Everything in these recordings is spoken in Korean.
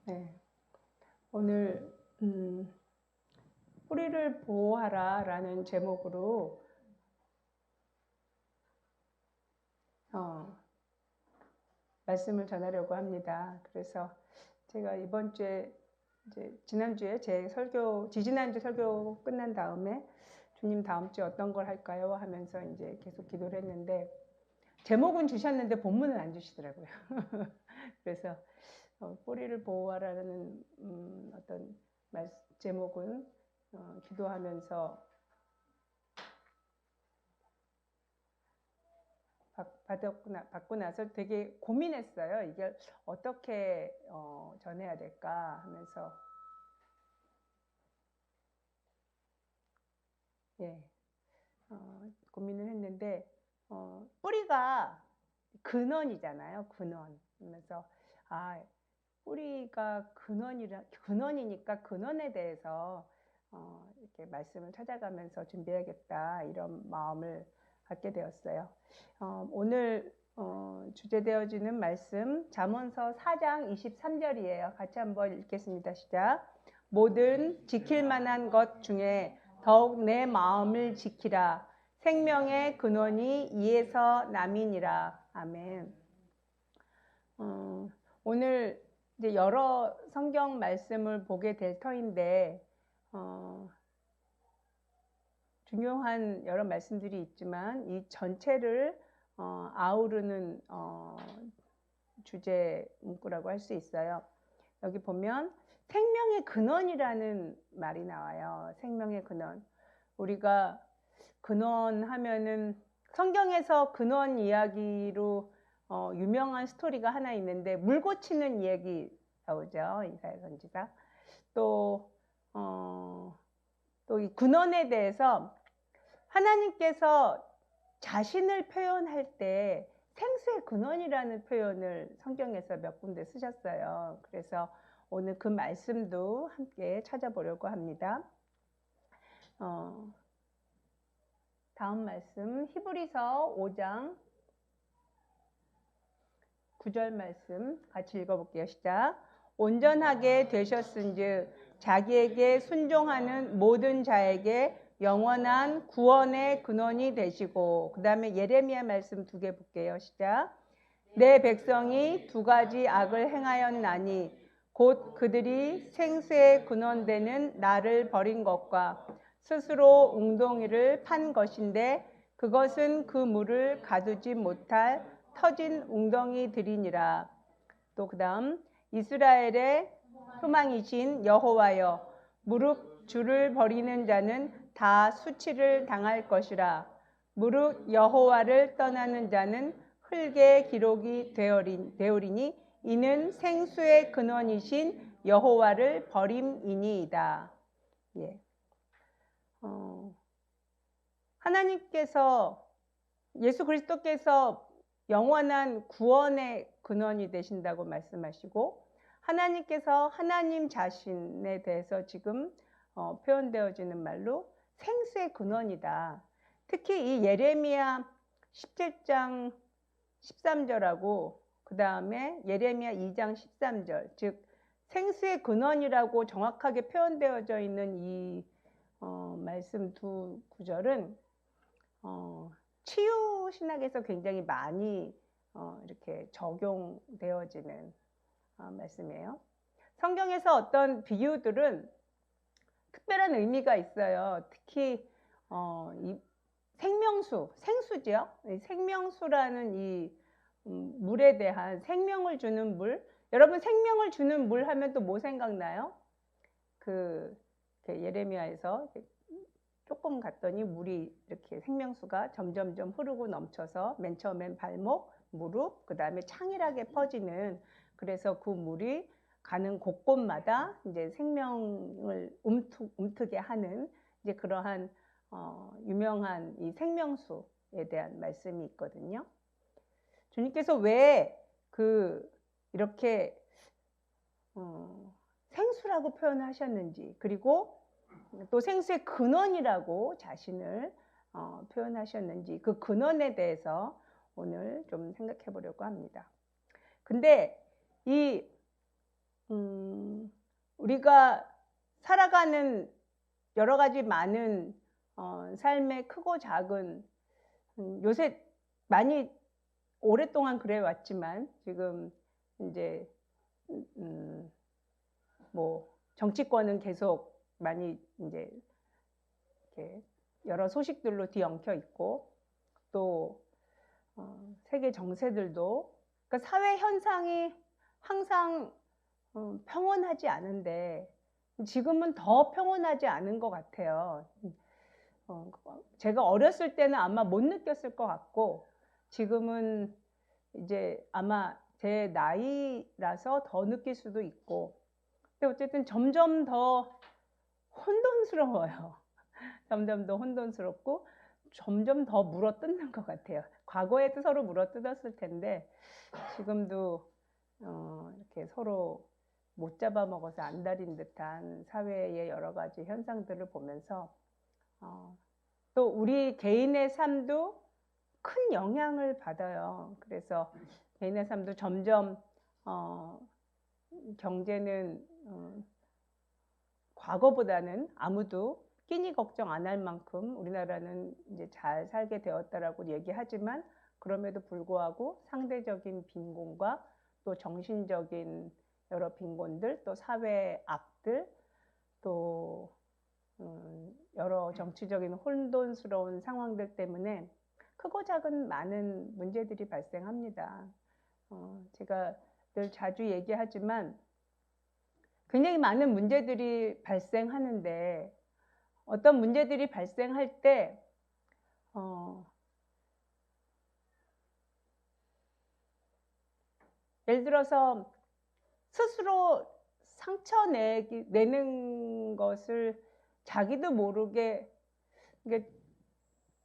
네, 오늘 뿌리를 보호하라 라는 제목으로 말씀을 전하려고 합니다. 그래서 제가 이번 주에 지난주에 제 설교, 지지난주 설교 끝난 다음에 주님 다음 주에 어떤 걸 할까요? 하면서 이제 계속 기도를 했는데 제목은 주셨는데 본문은 안 주시더라고요. 그래서 뿌리를 보호하라는 어떤 제목은 기도하면서 받고 나서 되게 고민했어요. 이게 어떻게 전해야 될까 하면서 예, 고민을 했는데 뿌리가 근원이잖아요. 근원. 그래서 뿌리가 근원이니까 근원에 대해서 이렇게 말씀을 찾아가면서 준비해야겠다 이런 마음을 갖게 되었어요. 오늘 주제되어지는 말씀 잠언서 4장 23절이에요. 같이 한번 읽겠습니다. 시작. 모든 지킬 만한 것 중에 더욱 내 마음을 지키라. 생명의 근원이 이에서 남이니라. 아멘. 오늘 이제 여러 성경 말씀을 보게 될 터인데 중요한 여러 말씀들이 있지만 이 전체를 아우르는 주제 문구라고 할 수 있어요. 여기 보면 생명의 근원이라는 말이 나와요. 생명의 근원. 우리가 근원 하면은 성경에서 근원 이야기로 유명한 스토리가 하나 있는데 물 고치는 이야기 나오죠. 이사야 선지자. 또 이 근원에 대해서 하나님께서 자신을 표현할 때 생수의 근원이라는 표현을 성경에서 몇 군데 쓰셨어요. 그래서 오늘 그 말씀도 함께 찾아보려고 합니다. 다음 말씀 히브리서 5장 9절 말씀 같이 읽어볼게요. 시작. 온전하게 되셨은즉 자기에게 순종하는 모든 자에게 영원한 구원의 근원이 되시고, 그 다음에 예레미야 말씀 2개 볼게요. 시작. 내 백성이 2가지 악을 행하였나니 곧 그들이 생수의 근원 되는 나를 버린 것과 스스로 웅덩이를 판 것인데 그것은 그 물을 가두지 못할 터진 웅덩이들이니라. 또 그 다음 이스라엘의 소망이신 여호와여, 무릇 주를 버리는 자는 다 수치를 당할 것이라. 무릇 여호와를 떠나는 자는 흙의 기록이 되오리니 이는 생수의 근원이신 여호와를 버림이니이다. 예. 하나님께서 예수 그리스도께서 영원한 구원의 근원이 되신다고 말씀하시고, 하나님께서 하나님 자신에 대해서 지금 표현되어지는 말로 생수의 근원이다. 특히 이 예레미야 17장 13절하고 그 다음에 예레미야 2장 13절, 즉 생수의 근원이라고 정확하게 표현되어져 있는 이 말씀 두 구절은 치유 신학에서 굉장히 많이 이렇게 적용되어지는 말씀이에요. 성경에서 어떤 비유들은 특별한 의미가 있어요. 특히 이 생수죠. 생명수라는 이 물에 대한 생명을 주는 물. 여러분 생명을 주는 물 하면 또 뭐 생각나요? 예레미야에서 조금 갔더니 물이 이렇게 생명수가 점점점 흐르고 넘쳐서 맨 처음엔 발목, 무릎, 그 다음에 창일하게 퍼지는, 그래서 그 물이 가는 곳곳마다 이제 생명을 움트게 하는 이제 그러한 유명한 이 생명수에 대한 말씀이 있거든요. 주님께서 왜 이렇게 생수라고 표현하셨는지, 그리고 또 생수의 근원이라고 자신을 표현하셨는지, 그 근원에 대해서 오늘 좀 생각해 보려고 합니다. 근데 이 우리가 살아가는 여러 가지 많은 삶의 크고 작은 요새 많이 오랫동안 그래 왔지만 지금 이제 뭐 정치권은 계속 많이 이제 이렇게 여러 소식들로 뒤엉켜 있고 또 세계 정세들도 그러니까 사회 현상이 항상 평온하지 않은데 지금은 더 평온하지 않은 것 같아요. 제가 어렸을 때는 아마 못 느꼈을 것 같고 지금은 이제 아마 제 나이라서 더 느낄 수도 있고 근데 어쨌든 점점 더 혼돈스러워요. 점점 더 혼돈스럽고 점점 더 물어뜯는 것 같아요. 과거에도 서로 물어뜯었을 텐데 지금도 이렇게 서로 못 잡아먹어서 안달인 듯한 사회의 여러 가지 현상들을 보면서 또 우리 개인의 삶도 큰 영향을 받아요. 그래서 개인의 삶도 점점 경제는 과거보다는 아무도 끼니 걱정 안 할 만큼 우리나라는 이제 잘 살게 되었다라고 얘기하지만 그럼에도 불구하고 상대적인 빈곤과 또 정신적인 여러 빈곤들, 또 사회 악들, 또 여러 정치적인 혼돈스러운 상황들 때문에 크고 작은 많은 문제들이 발생합니다. 제가 늘 자주 얘기하지만 굉장히 많은 문제들이 발생하는데 어떤 문제들이 발생할 때 예를 들어서 스스로 상처 내는 것을 자기도 모르게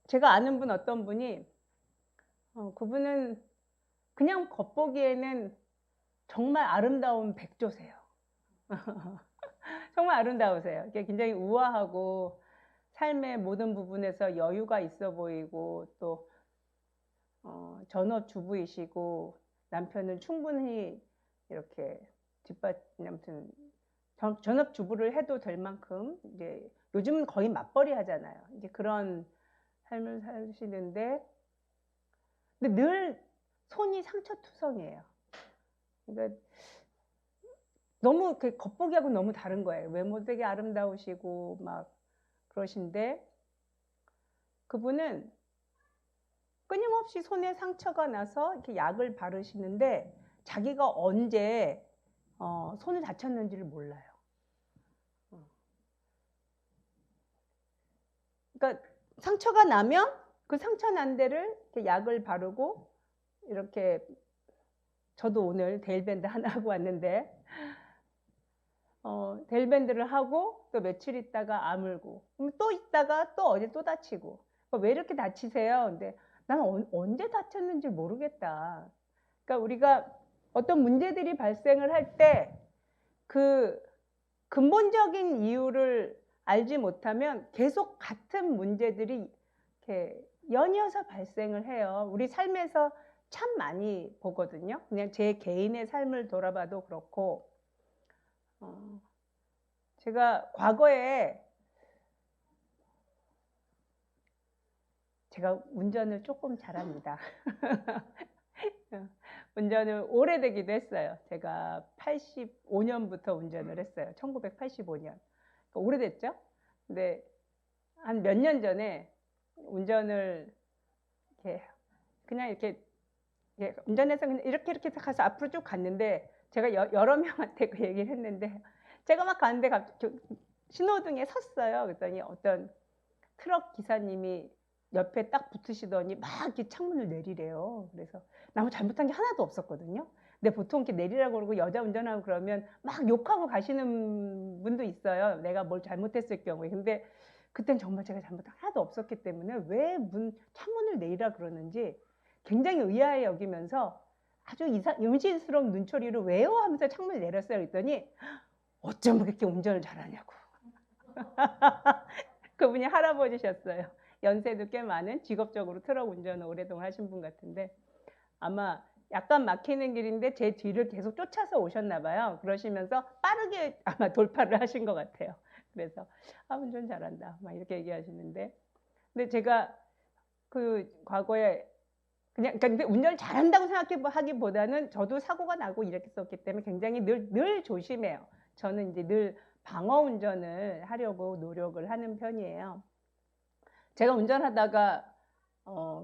제가 아는 분 어떤 분이 그분은 그냥 겉보기에는 정말 아름다운 백조세요. 정말 아름다우세요. 굉장히 우아하고 삶의 모든 부분에서 여유가 있어 보이고 또 전업주부이시고 남편을 충분히 이렇게 아무튼 전업주부를 해도 될 만큼 이제 요즘은 거의 맞벌이 하잖아요. 이제 그런 삶을 사시는데 근데 늘 손이 상처투성이에요. 그러니까 너무 겉보기하고 너무 다른 거예요. 외모 되게 아름다우시고 막 그러신데 그분은 끊임없이 손에 상처가 나서 이렇게 약을 바르시는데 자기가 언제 손을 다쳤는지를 몰라요. 그러니까 상처가 나면 그 상처 난 데를 이렇게 약을 바르고 이렇게 저도 오늘 데일밴드 하나 하고 왔는데 데일밴드를 하고 또 며칠 있다가 아물고 또 있다가 또 어디 또 다치고 왜 이렇게 다치세요? 근데 나는 언제 다쳤는지 모르겠다. 그러니까 우리가 어떤 문제들이 발생을 할 때 그 근본적인 이유를 알지 못하면 계속 같은 문제들이 이렇게 연이어서 발생을 해요. 우리 삶에서 참 많이 보거든요. 그냥 제 개인의 삶을 돌아봐도 그렇고 제가 과거에 제가 운전을 조금 잘합니다. 운전을 오래되기도 했어요. 제가 85년부터 운전을 했어요. 1985년. 그러니까 오래됐죠? 근데 한 몇 년 전에 운전을 그냥 이렇게 운전해서 그냥 이렇게 가서 앞으로 쭉 갔는데 제가 여러 명한테 그 얘기를 했는데 제가 막 가는데 신호등에 섰어요. 그랬더니 어떤 트럭 기사님이 옆에 딱 붙으시더니 막 이렇게 창문을 내리래요. 그래서 나 뭐 잘못한 게 하나도 없었거든요. 근데 보통 이렇게 내리라고 그러고 여자 운전하고 그러면 막 욕하고 가시는 분도 있어요. 내가 뭘 잘못했을 경우에. 근데 그땐 정말 제가 잘못한 게 하나도 없었기 때문에 왜 창문을 내리라 그러는지 굉장히 의아해 여기면서 아주 임신스러운 눈초리로 왜요? 하면서 창문을 내렸어요. 그랬더니 어쩜 그렇게 운전을 잘하냐고. 그분이 할아버지셨어요. 연세도 꽤 많은 직업적으로 트럭 운전을 오랫동안 하신 분 같은데 아마 약간 막히는 길인데 제 뒤를 계속 쫓아서 오셨나 봐요. 그러시면서 빠르게 아마 돌파를 하신 것 같아요. 그래서 운전 잘한다 막 이렇게 얘기하시는데, 근데 제가 그 과거에 그냥 그러니까 운전을 잘한다고 생각하기보다는 저도 사고가 나고 이랬었기 때문에 굉장히 늘 조심해요. 저는 이제 늘 방어 운전을 하려고 노력을 하는 편이에요. 제가 운전하다가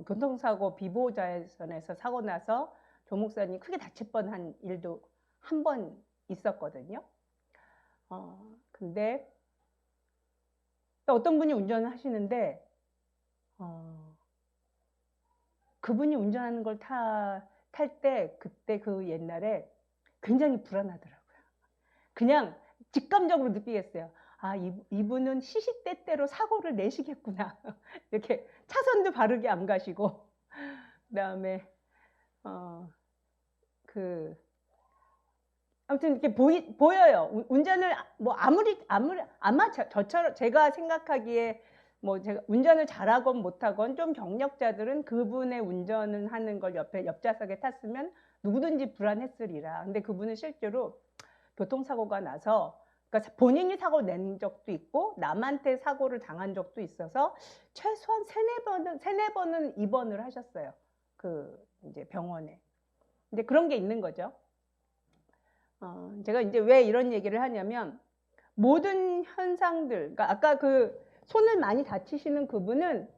교통사고 비보호자전에서 사고 나서 조 목사님 크게 다칠 뻔한 일도 한 번 있었거든요. 근데 어떤 분이 운전을 하시는데 그분이 운전하는 걸 탈 때 그때 그 옛날에 굉장히 불안하더라고요. 그냥 직감적으로 느끼겠어요. 이분은 시시때때로 사고를 내시겠구나. 이렇게 차선도 바르게 안 가시고, 그다음에 아무튼 이렇게 보여요. 운전을 뭐 아마 저처럼 제가 생각하기에 뭐 제가 운전을 잘하건 못하건 좀 경력자들은 그분의 운전을 하는 걸 옆좌석에 탔으면 누구든지 불안했으리라. 근데 그분은 실제로 교통사고가 나서, 그러니까 본인이 사고 낸 적도 있고 남한테 사고를 당한 적도 있어서 최소한 세네 번은 입원을 하셨어요. 이제 병원에. 근데 그런 게 있는 거죠. 제가 이제 왜 이런 얘기를 하냐면, 모든 현상들, 그러니까 아까 손을 많이 다치시는 그분은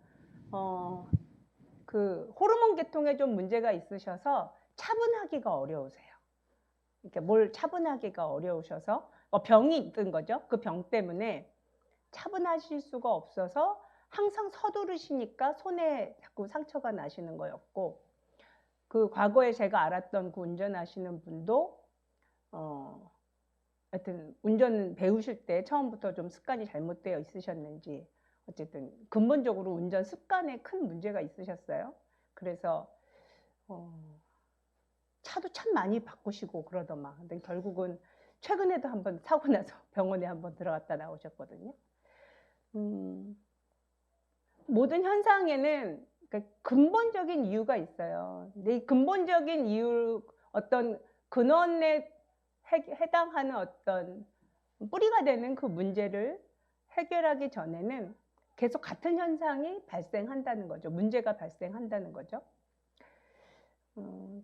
호르몬 계통에 좀 문제가 있으셔서 차분하기가 어려우세요. 이렇게 뭘 차분하기가 어려우셔서 병이 있던 거죠. 그 병 때문에 차분하실 수가 없어서 항상 서두르시니까 손에 자꾸 상처가 나시는 거였고, 과거에 제가 알았던 그 운전하시는 분도 하여튼 운전 배우실 때 처음부터 좀 습관이 잘못되어 있으셨는지 어쨌든 근본적으로 운전 습관에 큰 문제가 있으셨어요. 그래서 차도 참 많이 바꾸시고 그러더만. 근데 결국은 최근에도 한번 사고 나서 병원에 한번 들어갔다 나오셨거든요. 모든 현상에는 그러니까 근본적인 이유가 있어요. 근데 이 근본적인 이유, 어떤 근원에 해당하는 어떤 뿌리가 되는 그 문제를 해결하기 전에는 계속 같은 현상이 발생한다는 거죠. 문제가 발생한다는 거죠.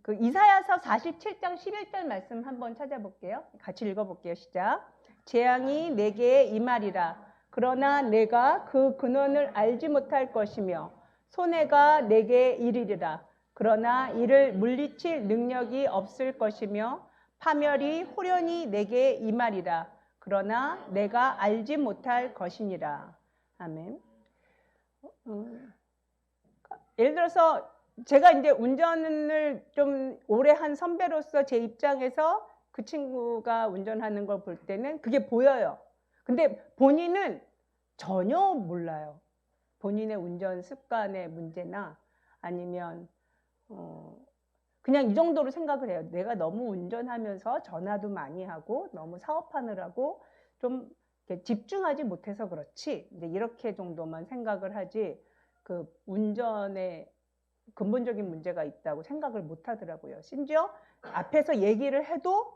이사야서 47장 11절 말씀 한번 찾아볼게요. 같이 읽어볼게요. 시작. 재앙이 내게 임하리라. 그러나 내가 그 근원을 알지 못할 것이며 손해가 내게 이르리라. 그러나 이를 물리칠 능력이 없을 것이며 파멸이 호련히 내게 임하리라. 그러나 내가 알지 못할 것이니라. 아멘. 예를 들어서 제가 이제 운전을 좀 오래 한 선배로서 제 입장에서 그 친구가 운전하는 걸 볼 때는 그게 보여요. 근데 본인은 전혀 몰라요. 본인의 운전 습관의 문제나 아니면 그냥 이 정도로 생각을 해요. 내가 너무 운전하면서 전화도 많이 하고 너무 사업하느라고 좀 집중하지 못해서 그렇지, 이제 이렇게 정도만 생각을 하지 운전에 근본적인 문제가 있다고 생각을 못 하더라고요. 심지어 앞에서 얘기를 해도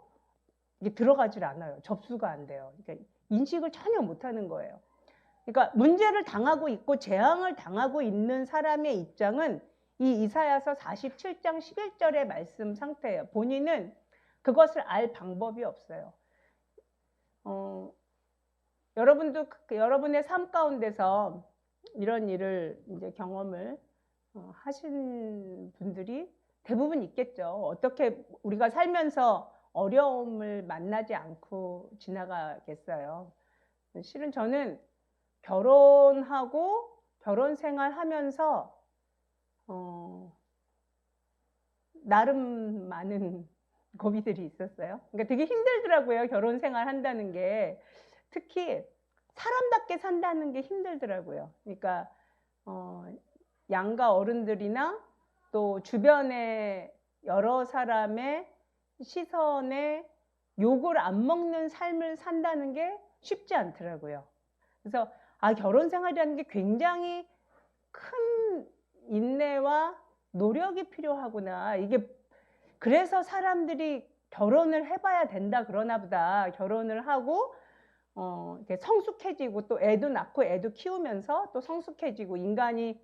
이게 들어가질 않아요. 접수가 안 돼요. 그러니까 인식을 전혀 못 하는 거예요. 그러니까 문제를 당하고 있고 재앙을 당하고 있는 사람의 입장은 이 이사야서 47장 11절의 말씀 상태예요. 본인은 그것을 알 방법이 없어요. 여러분도 여러분의 삶 가운데서 이런 일을 이제 경험을 하신 분들이 대부분 있겠죠. 어떻게 우리가 살면서 어려움을 만나지 않고 지나가겠어요. 실은 저는 결혼하고 결혼 생활하면서 나름 많은 고민들이 있었어요. 그러니까 되게 힘들더라고요. 결혼 생활 한다는 게. 특히 사람답게 산다는 게 힘들더라고요. 그러니까 양가 어른들이나 또 주변의 여러 사람의 시선에 욕을 안 먹는 삶을 산다는 게 쉽지 않더라고요. 그래서 결혼 생활이라는 게 굉장히 큰 인내와 노력이 필요하구나. 이게 그래서 사람들이 결혼을 해봐야 된다 그러나 보다. 결혼을 하고 이렇게 성숙해지고 또 애도 낳고 애도 키우면서 또 성숙해지고 인간이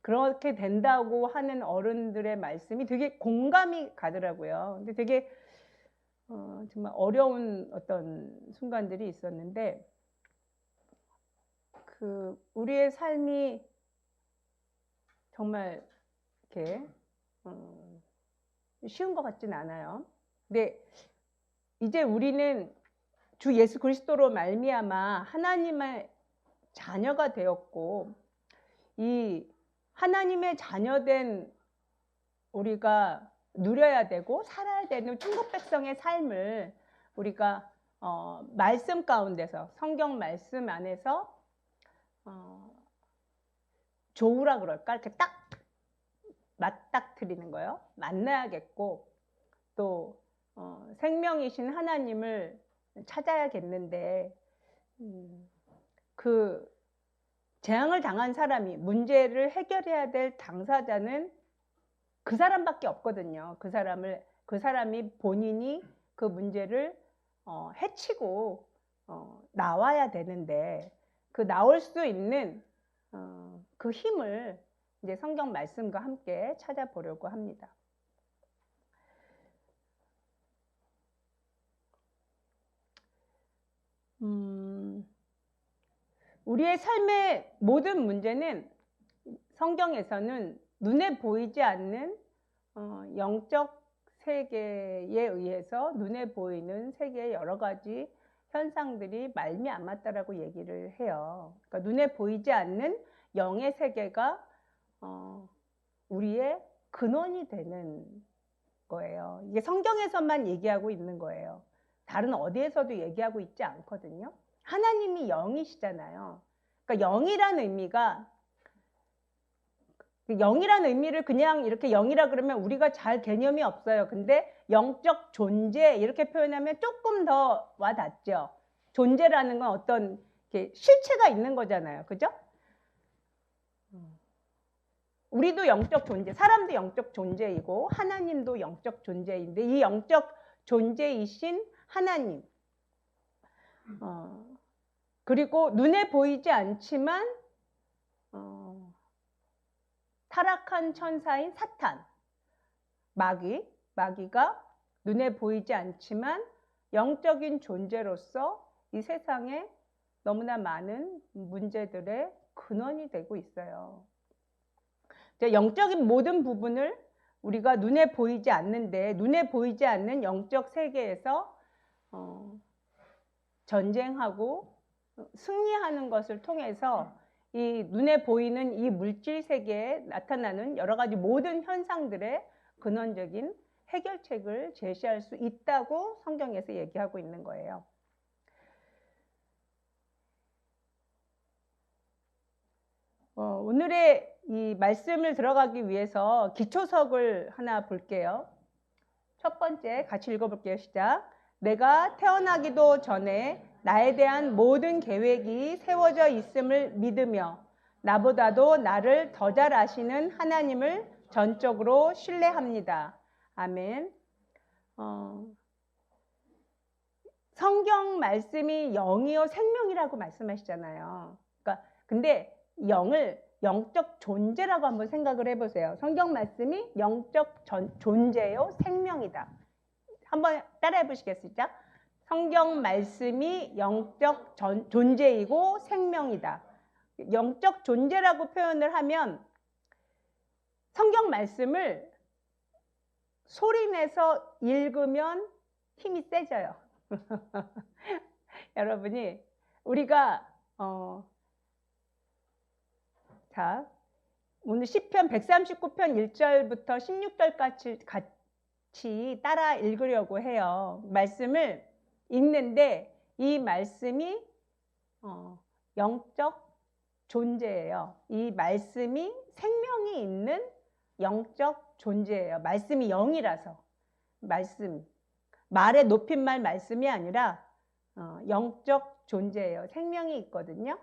그렇게 된다고 하는 어른들의 말씀이 되게 공감이 가더라고요. 근데 되게 정말 어려운 어떤 순간들이 있었는데 우리의 삶이 정말 이렇게 쉬운 것 같진 않아요. 근데 이제 우리는 주 예수 그리스도로 말미암아 하나님의 자녀가 되었고, 이 하나님의 자녀된 우리가 누려야 되고 살아야 되는 천국 백성의 삶을 우리가 말씀 가운데서, 성경 말씀 안에서 좋으라 그럴까? 이렇게 딱 맞닥뜨리는 거예요. 만나야겠고 또 생명이신 하나님을 찾아야겠는데 그 재앙을 당한 사람이, 문제를 해결해야 될 당사자는 그 사람밖에 없거든요. 그 사람이 본인이 그 문제를 해치고 나와야 되는데, 그 나올 수 있는 그 힘을 이제 성경 말씀과 함께 찾아보려고 합니다. 우리의 삶의 모든 문제는 성경에서는 눈에 보이지 않는 영적 세계에 의해서 눈에 보이는 세계의 여러 가지 현상들이 말미암았다라고 얘기를 해요. 그러니까 눈에 보이지 않는 영의 세계가 우리의 근원이 되는 거예요. 이게 성경에서만 얘기하고 있는 거예요. 다른 어디에서도 얘기하고 있지 않거든요. 하나님이 영이시잖아요. 그러니까 영이라는 의미를 그냥 이렇게 영이라 그러면 우리가 잘 개념이 없어요. 근데 영적 존재 이렇게 표현하면 조금 더 와닿죠. 존재라는 건 어떤 실체가 있는 거잖아요. 그죠? 우리도 영적 존재, 사람도 영적 존재이고 하나님도 영적 존재인데, 이 영적 존재이신 하나님, 그리고 눈에 보이지 않지만 타락한 천사인 사탄, 마귀가 눈에 보이지 않지만 영적인 존재로서 이 세상에 너무나 많은 문제들의 근원이 되고 있어요. 영적인 모든 부분을 우리가 눈에 보이지 않는데, 눈에 보이지 않는 영적 세계에서 전쟁하고 승리하는 것을 통해서 이 눈에 보이는 이 물질 세계에 나타나는 여러 가지 모든 현상들의 근원적인 해결책을 제시할 수 있다고 성경에서 얘기하고 있는 거예요. 오늘의 이 말씀을 들어가기 위해서 기초석을 하나 볼게요. 첫 번째 같이 읽어볼게요. 시작. 내가 태어나기도 전에 나에 대한 모든 계획이 세워져 있음을 믿으며 나보다도 나를 더 잘 아시는 하나님을 전적으로 신뢰합니다. 아멘. 성경 말씀이 영이요 생명이라고 말씀하시잖아요. 그러니까 근데 영을 영적 존재라고 한번 생각을 해보세요. 성경 말씀이 영적 존재요 생명이다. 한번 따라해 보시겠습니까? 성경 말씀이 영적 존재이고 생명이다. 영적 존재라고 표현을 하면 성경 말씀을 소리내서 읽으면 힘이 세져요. 여러분이 우리가 자, 오늘 시편 139편 1절부터 16절까지 같이 따라 읽으려고 해요. 말씀을 읽는데 이 말씀이 영적 존재예요. 이 말씀이 생명이 있는 영적 존재예요. 말씀이 영이라서. 말의 높임말 말씀이 아니라 영적 존재예요. 생명이 있거든요.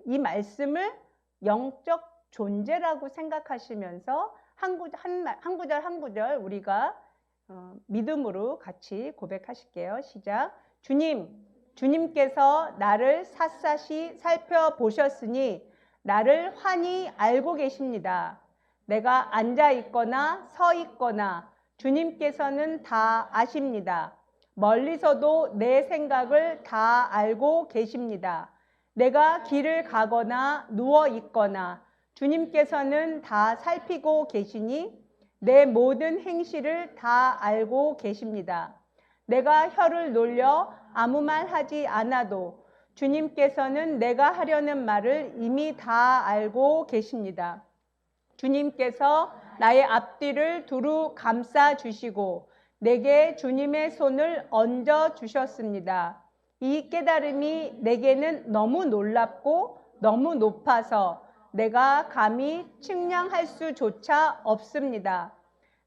이 말씀을 영적 존재라고 생각하시면서 한 구절 한 구절 우리가 믿음으로 같이 고백하실게요. 시작. 주님께서 나를 샅샅이 살펴보셨으니 나를 환히 알고 계십니다. 내가 앉아 있거나 서 있거나 주님께서는 다 아십니다. 멀리서도 내 생각을 다 알고 계십니다. 내가 길을 가거나 누워 있거나 주님께서는 다 살피고 계시니 내 모든 행실을 다 알고 계십니다. 내가 혀를 놀려 아무 말 하지 않아도 주님께서는 내가 하려는 말을 이미 다 알고 계십니다. 주님께서 나의 앞뒤를 두루 감싸 주시고 내게 주님의 손을 얹어 주셨습니다. 이 깨달음이 내게는 너무 놀랍고 너무 높아서 내가 감히 측량할 수조차 없습니다.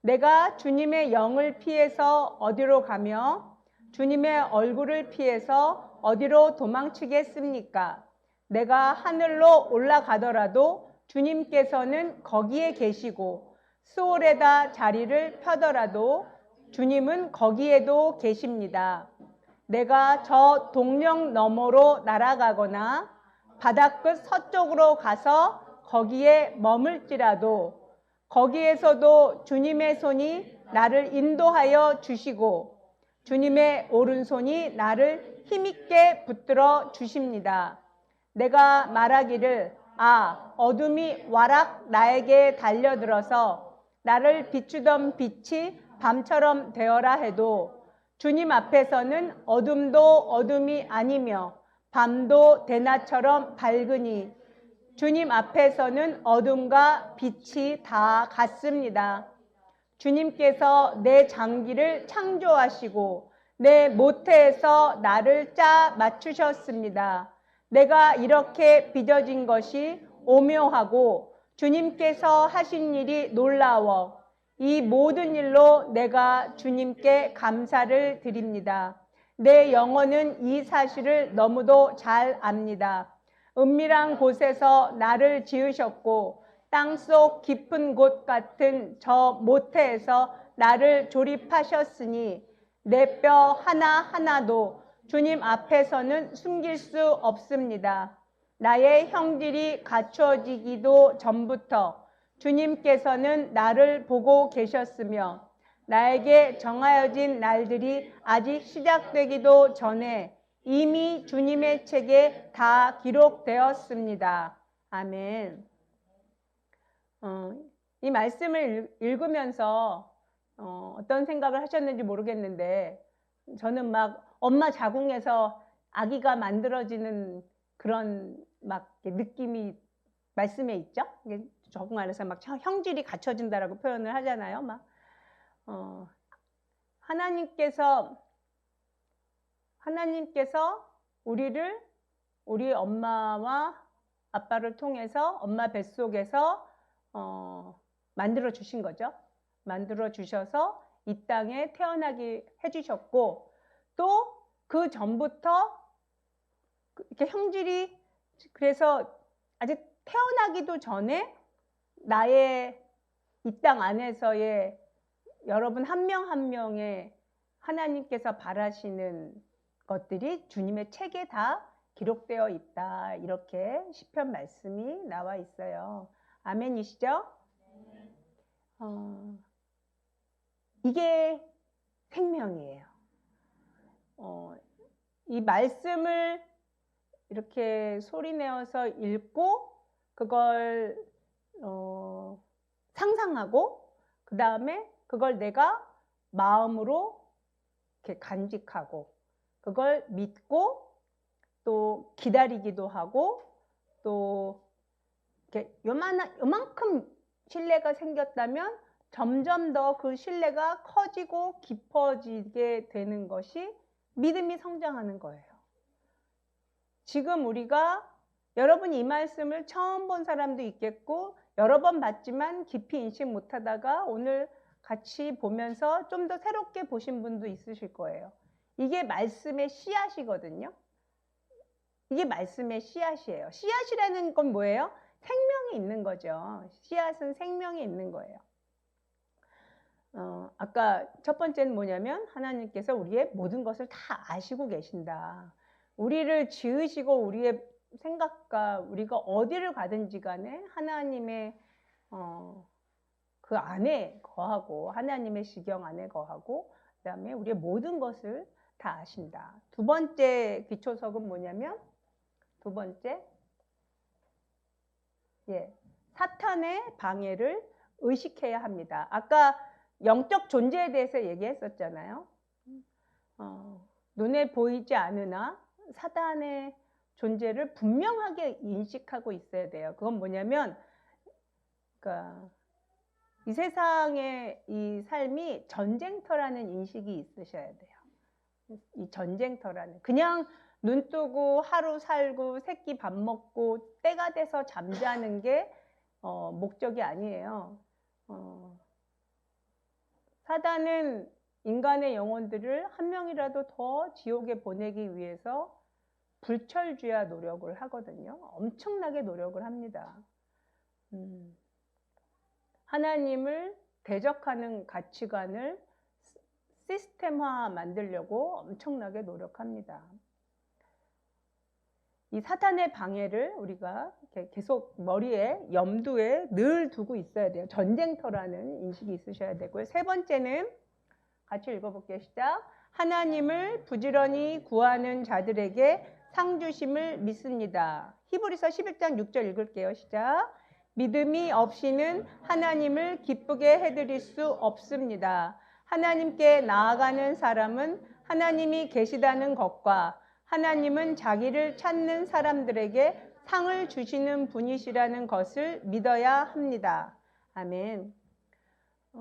내가 주님의 영을 피해서 어디로 가며 주님의 얼굴을 피해서 어디로 도망치겠습니까? 내가 하늘로 올라가더라도 주님께서는 거기에 계시고 수월에다 자리를 펴더라도 주님은 거기에도 계십니다. 내가 저 동력 너머로 날아가거나 바다끝 서쪽으로 가서 거기에 머물지라도 거기에서도 주님의 손이 나를 인도하여 주시고 주님의 오른손이 나를 힘있게 붙들어 주십니다. 내가 말하기를 어둠이 와락 나에게 달려들어서 나를 비추던 빛이 밤처럼 되어라 해도 주님 앞에서는 어둠도 어둠이 아니며 밤도 대낮처럼 밝으니 주님 앞에서는 어둠과 빛이 다 같습니다. 주님께서 내 장기를 창조하시고 내 모태에서 나를 짜 맞추셨습니다. 내가 이렇게 빚어진 것이 오묘하고 주님께서 하신 일이 놀라워 이 모든 일로 내가 주님께 감사를 드립니다. 내 영혼은 이 사실을 너무도 잘 압니다. 은밀한 곳에서 나를 지으셨고 땅속 깊은 곳 같은 저 모태에서 나를 조립하셨으니 내 뼈 하나하나도 주님 앞에서는 숨길 수 없습니다. 나의 형질이 갖춰지기도 전부터 주님께서는 나를 보고 계셨으며 나에게 정하여진 날들이 아직 시작되기도 전에 이미 주님의 책에 다 기록되었습니다. 아멘. 이 말씀을 읽으면서 어떤 생각을 하셨는지 모르겠는데 저는 막 엄마 자궁에서 아기가 만들어지는 그런 막 느낌이 말씀에 있죠. 적응 안에서 막 형질이 갖춰진다라고 표현을 하잖아요. 막 하나님께서 우리 엄마와 아빠를 통해서 엄마 뱃속에서 만들어 주신 거죠. 만들어 주셔서 이 땅에 태어나게 해주셨고 또 그 전부터 이렇게 형질이 그래서 아직 태어나기도 전에 나의 이 땅 안에서의 여러분 한 명 한 명의 하나님께서 바라시는 것들이 주님의 책에 다 기록되어 있다. 이렇게 시편 말씀이 나와 있어요. 아멘이시죠? 이게 생명이에요. 이 말씀을 이렇게 소리내어서 읽고 그걸 상상하고 그 다음에 그걸 내가 마음으로 이렇게 간직하고 그걸 믿고 또 기다리기도 하고 또 이렇게 요만큼 신뢰가 생겼다면 점점 더 그 신뢰가 커지고 깊어지게 되는 것이 믿음이 성장하는 거예요. 지금 우리가 여러분이 이 말씀을 처음 본 사람도 있겠고 여러 번 봤지만 깊이 인식 못하다가 오늘 같이 보면서 좀 더 새롭게 보신 분도 있으실 거예요. 이게 말씀의 씨앗이거든요. 이게 말씀의 씨앗이에요. 씨앗이라는 건 뭐예요? 생명이 있는 거죠. 씨앗은 생명이 있는 거예요. 아까 첫 번째는 뭐냐면 하나님께서 우리의 모든 것을 다 아시고 계신다. 우리를 지으시고 우리의 생각과 우리가 어디를 가든지 간에 하나님의 그 안에 거하고 하나님의 시경 안에 거하고 그다음에 우리의 모든 것을 다 아신다. 두 번째 기초석은 뭐냐면 두 번째 사탄의 방해를 의식해야 합니다. 아까 영적 존재에 대해서 얘기했었잖아요. 눈에 보이지 않으나 사단의 존재를 분명하게 인식하고 있어야 돼요. 그건 뭐냐면 그러니까 이 세상의 이 삶이 전쟁터라는 인식이 있으셔야 돼요. 이 전쟁터라는 그냥 눈 뜨고 하루 살고 새끼 밥 먹고 때가 돼서 잠자는 게 목적이 아니에요. 사단은 인간의 영혼들을 한 명이라도 더 지옥에 보내기 위해서 불철주야 노력을 하거든요. 엄청나게 노력을 합니다. 하나님을 대적하는 가치관을 시스템화 만들려고 엄청나게 노력합니다. 이 사탄의 방해를 우리가 계속 머리에 염두에 늘 두고 있어야 돼요. 전쟁터라는 인식이 있으셔야 되고요. 세 번째는 같이 읽어볼게요. 시작. 하나님을 부지런히 구하는 자들에게 상 주심을 믿습니다. 히브리서 11장 6절 읽을게요. 시작. 믿음이 없이는 하나님을 기쁘게 해드릴 수 없습니다. 하나님께 나아가는 사람은 하나님이 계시다는 것과 하나님은 자기를 찾는 사람들에게 상을 주시는 분이시라는 것을 믿어야 합니다. 아멘.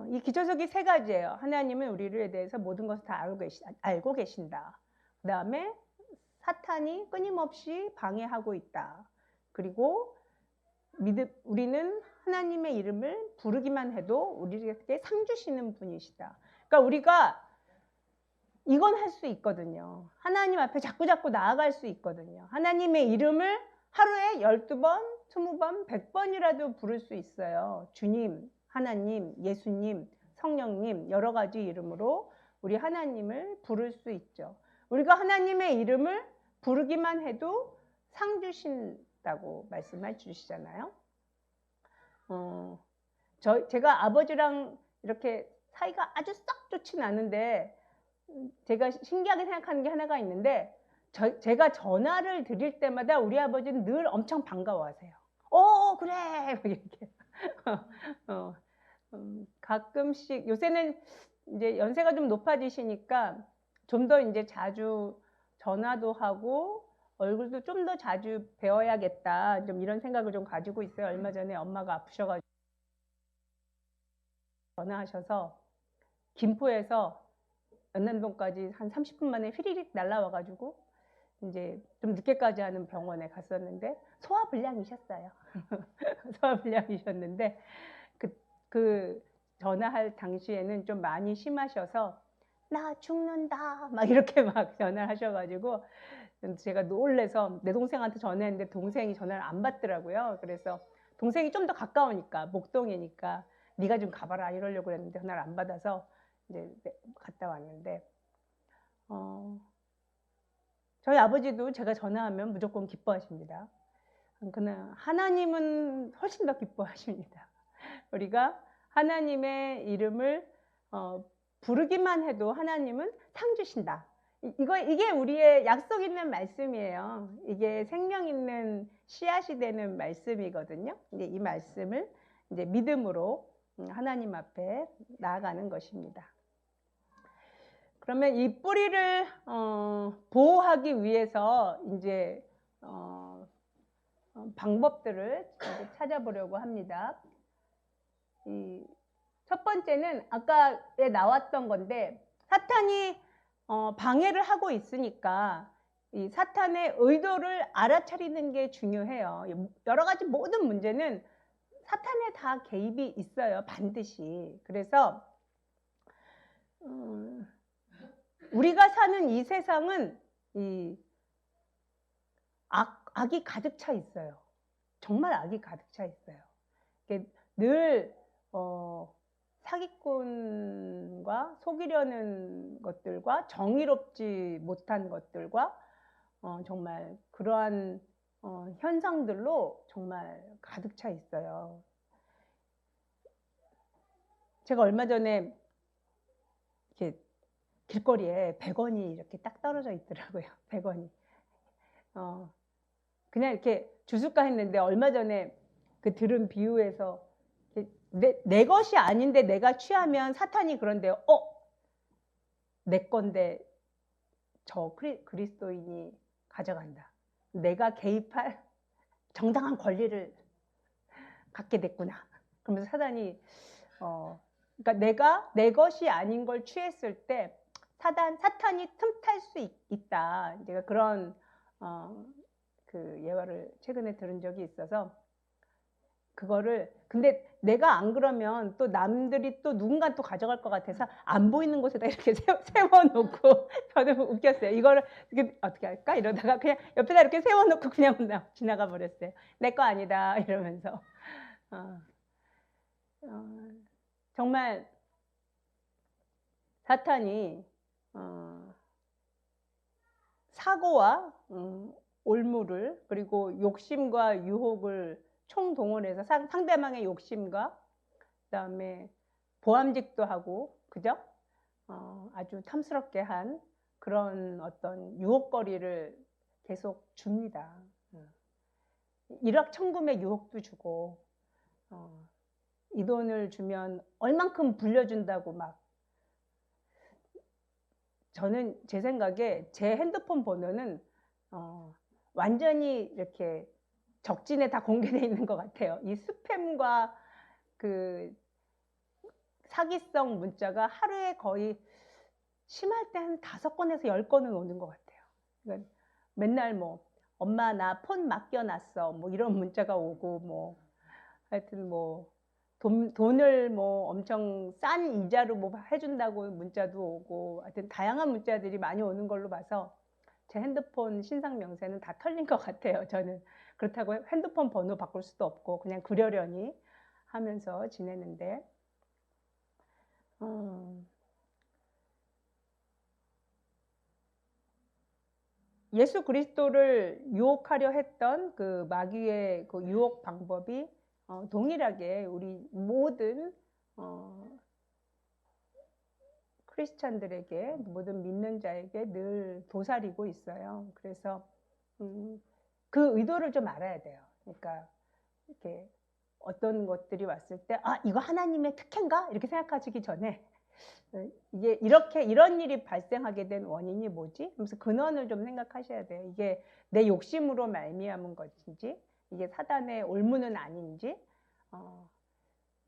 이 기초석이 세 가지예요. 하나님은 우리에 대해서 모든 것을 다 알고 계신다. 그 다음에 사탄이 끊임없이 방해하고 있다. 그리고 우리는 하나님의 이름을 부르기만 해도 우리에게 상 주시는 분이시다. 그러니까 우리가 이건 할 수 있거든요. 하나님 앞에 자꾸 나아갈 수 있거든요. 하나님의 이름을 하루에 12번, 20번, 100번이라도 부를 수 있어요. 주님, 하나님, 예수님, 성령님 여러 가지 이름으로 우리 하나님을 부를 수 있죠. 우리가 하나님의 이름을 부르기만 해도 상 주신다고 말씀해 주시잖아요. 제가 아버지랑 이렇게 사이가 아주 썩 좋진 않은데 제가 신기하게 생각하는 게 하나가 있는데 제가 전화를 드릴 때마다 우리 아버지는 늘 엄청 반가워하세요. 그래 이렇게 가끔씩 요새는 이제 연세가 좀 높아지시니까 좀 더 이제 자주 전화도 하고 얼굴도 좀 더 자주 뵈어야겠다 좀 이런 생각을 좀 가지고 있어요. 얼마 전에 엄마가 아프셔가지고 전화하셔서 김포에서 연남동까지 한 30분 만에 휘리릭 날라와가지고 이제 좀 늦게까지 하는 병원에 갔었는데 소화불량이셨어요. 소화불량이셨는데 그 전화할 당시에는 좀 많이 심하셔서 나 죽는다 막 이렇게 막 전화를 하셔가지고 제가 놀래서 내 동생한테 전화했는데 동생이 전화를 안 받더라고요. 그래서 동생이 좀 더 가까우니까 목동이니까 네가 좀 가봐라 이러려고 했는데 전화를 안 받아서 이제 갔다 왔는데 저희 아버지도 제가 전화하면 무조건 기뻐하십니다. 그러나 하나님은 훨씬 더 기뻐하십니다. 우리가 하나님의 이름을 부르기만 해도 하나님은 상 주신다. 이게 우리의 약속 있는 말씀이에요. 이게 생명 있는 씨앗이 되는 말씀이거든요. 이제 이 말씀을 이제 믿음으로 하나님 앞에 나아가는 것입니다. 그러면 이 뿌리를 보호하기 위해서 이제 방법들을 이제 찾아보려고 합니다. 첫 번째는 아까에 나왔던 건데 사탄이 방해를 하고 있으니까 이 사탄의 의도를 알아차리는 게 중요해요. 여러 가지 모든 문제는 사탄에 다 개입이 있어요. 반드시. 그래서 우리가 사는 이 세상은 이 악이 가득 차 있어요. 정말 악이 가득 차 있어요. 늘 사기꾼과 속이려는 것들과 정의롭지 못한 것들과 정말 그러한 현상들로 정말 가득 차 있어요. 제가 얼마 전에 이렇게 길거리에 100원이 이렇게 딱 떨어져 있더라고요. 100원이. 그냥 이렇게 주술까 했는데 얼마 전에 그 들은 비유에서 내 것이 아닌데 내가 취하면 사탄이 그런데요. 내 건데 저 그리스도인이 가져간다. 내가 개입할 정당한 권리를 갖게 됐구나. 그러면서 사단이 그러니까 내가 내 것이 아닌 걸 취했을 때 사탄이 틈탈 수 있다. 제가 그런 그 예화를 최근에 들은 적이 있어서 그거를 근데 내가 안 그러면 또 남들이 또 누군가 또 가져갈 것 같아서 안 보이는 곳에다 이렇게 세워놓고 저도 웃겼어요. 이거를 어떻게 할까 이러다가 그냥 옆에다 이렇게 세워놓고 그냥 지나가 버렸어요. 내 거 아니다 이러면서 정말 사탄이 사고와 올무를 그리고 욕심과 유혹을 총동원해서 상대방의 욕심과 그다음에 보암직도 하고 그죠? 아주 탐스럽게 한 그런 어떤 유혹거리를 계속 줍니다. 일확천금의 유혹도 주고 이 돈을 주면 얼만큼 불려준다고 막 저는 제 생각에 제 핸드폰 번호는 완전히 이렇게 적진에 다 공개되어 있는 것 같아요. 이 스팸과 그 사기성 문자가 하루에 거의 심할 때 한 5건에서 10건은 오는 것 같아요. 그러니까 맨날 뭐 엄마 나 폰 맡겨놨어 뭐 이런 문자가 오고 뭐 하여튼 뭐 돈을 뭐 엄청 싼 이자로 뭐 해준다고 문자도 오고 하여튼 다양한 문자들이 많이 오는 걸로 봐서 제 핸드폰 신상 명세는 다 털린 것 같아요. 저는 그렇다고 핸드폰 번호 바꿀 수도 없고 그냥 그러려니 하면서 지내는데 예수 그리스도를 유혹하려 했던 그 마귀의 그 유혹 방법이 동일하게 우리 모든 크리스찬들에게 모든 믿는 자에게 늘 도사리고 있어요. 그래서 그 의도를 좀 알아야 돼요. 그러니까 이렇게 어떤 것들이 왔을 때 이거 하나님의 특혜인가? 이렇게 생각하시기 전에 이게 이런 일이 발생하게 된 원인이 뭐지? 그래서 근원을 좀 생각하셔야 돼요. 이게 내 욕심으로 말미암은 것인지 이게 사단의 올무는 아닌지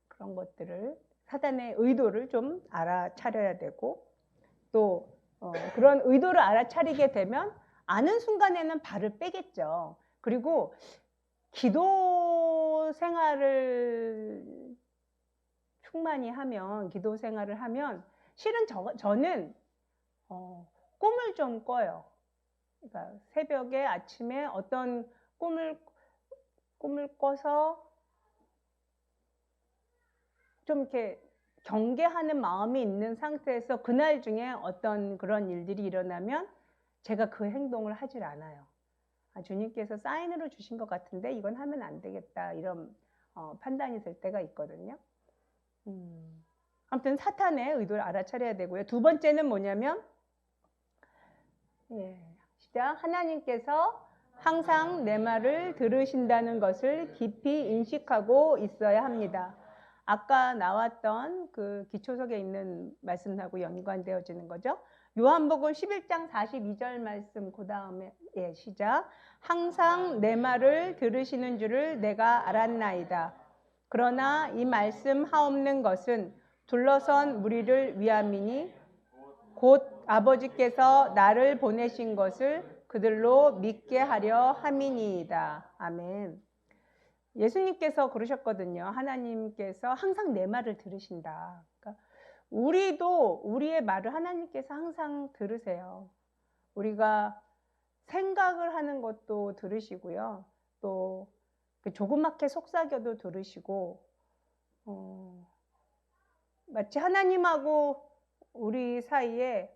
그런 것들을 사단의 의도를 좀 알아차려야 되고 또 그런 의도를 알아차리게 되면 아는 순간에는 발을 빼겠죠. 그리고 기도 생활을 충만히 하면 기도 생활을 하면 실은 저는 꿈을 좀 꿔요. 그러니까 새벽에 아침에 어떤 꿈을 꿔서 좀 이렇게 경계하는 마음이 있는 상태에서 그날 중에 어떤 그런 일들이 일어나면 제가 그 행동을 하질 않아요. 주님께서 사인으로 주신 것 같은데 이건 하면 안 되겠다 이런 판단이 들 때가 있거든요. 아무튼 사탄의 의도를 알아차려야 되고요. 두 번째는 뭐냐면 시작. 하나님께서 항상 내 말을 들으신다는 것을 깊이 인식하고 있어야 합니다. 아까 나왔던 그 기초석에 있는 말씀하고 연관되어지는 거죠. 요한복음 11장 42절 말씀 그 다음에 시작. 항상 내 말을 들으시는 줄을 내가 알았나이다. 그러나 이 말씀 하옵는 것은 둘러선 무리를 위함이니 곧 아버지께서 나를 보내신 것을 그들로 믿게 하려 함이니이다. 아멘. 예수님께서 그러셨거든요. 하나님께서 항상 내 말을 들으신다. 그러니까 우리도 우리의 말을 하나님께서 항상 들으세요. 우리가 생각을 하는 것도 들으시고요. 또 조그맣게 속삭여도 들으시고 마치 하나님하고 우리 사이에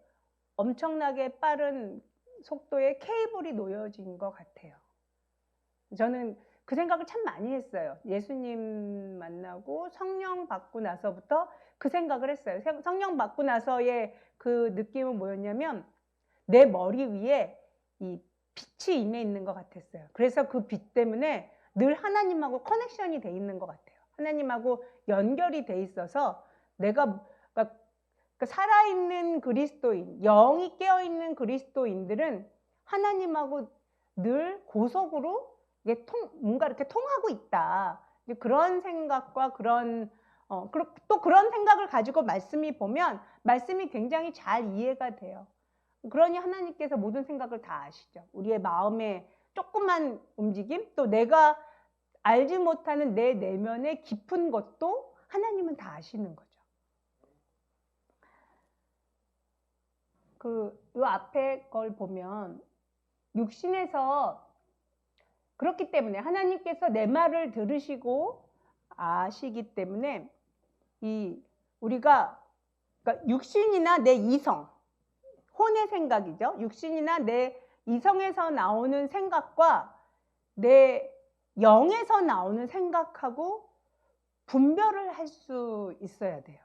엄청나게 빠른 속도의 케이블이 놓여진 것 같아요. 저는 그 생각을 참 많이 했어요. 예수님 만나고 성령 받고 나서부터 그 생각을 했어요. 성령 받고 나서의 그 느낌은 뭐였냐면 내 머리 위에 이 빛이 임해 있는 것 같았어요. 그래서 그 빛 때문에 늘 하나님하고 커넥션이 돼 있는 것 같아요. 하나님하고 연결이 돼 있어서 내가 그러니까 살아있는 그리스도인, 영이 깨어있는 그리스도인들은 하나님하고 늘 고속으로 이게 뭔가 이렇게 통하고 있다. 그런 생각과 또 그런 생각을 가지고 말씀이 보면 말씀이 굉장히 잘 이해가 돼요. 그러니 하나님께서 모든 생각을 다 아시죠. 우리의 마음의 조그만 움직임, 또 내가 알지 못하는 내 내면의 깊은 것도 하나님은 다 아시는 거죠. 이 앞에 걸 보면 육신에서 그렇기 때문에 하나님께서 내 말을 들으시고 아시기 때문에 우리가 그러니까 육신이나 내 이성, 혼의 생각이죠. 육신이나 내 이성에서 나오는 생각과 내 영에서 나오는 생각하고 분별을 할 수 있어야 돼요.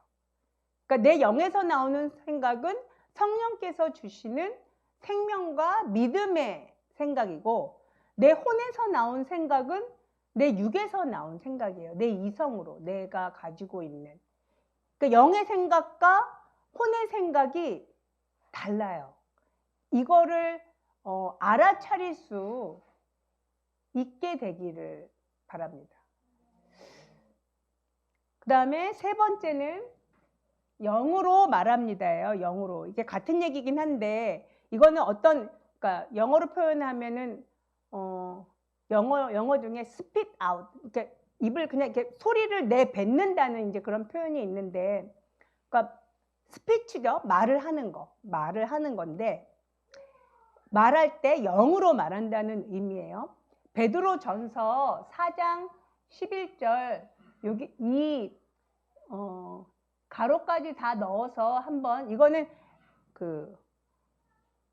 그러니까 내 영에서 나오는 생각은 성령께서 주시는 생명과 믿음의 생각이고, 내 혼에서 나온 생각은 내 육에서 나온 생각이에요. 내 이성으로 내가 가지고 있는. 그러니까 영의 생각과 혼의 생각이 달라요. 이거를 알아차릴 수 있게 되기를 바랍니다. 그 다음에 세 번째는 영으로 말합니다예요. 영으로. 이게 같은 얘기긴 한데 이거는 그러니까 영어로 표현하면은 영어 중에 spit out, 그러니까 입을 그냥 이렇게 소리를 내뱉는다는 이제 그런 표현이 있는데, 그러니까 스피치죠. 말을 하는 건데, 말할 때 영으로 말한다는 의미예요. 베드로전서 4장 11절 여기 가로까지 다 넣어서 한번, 이거는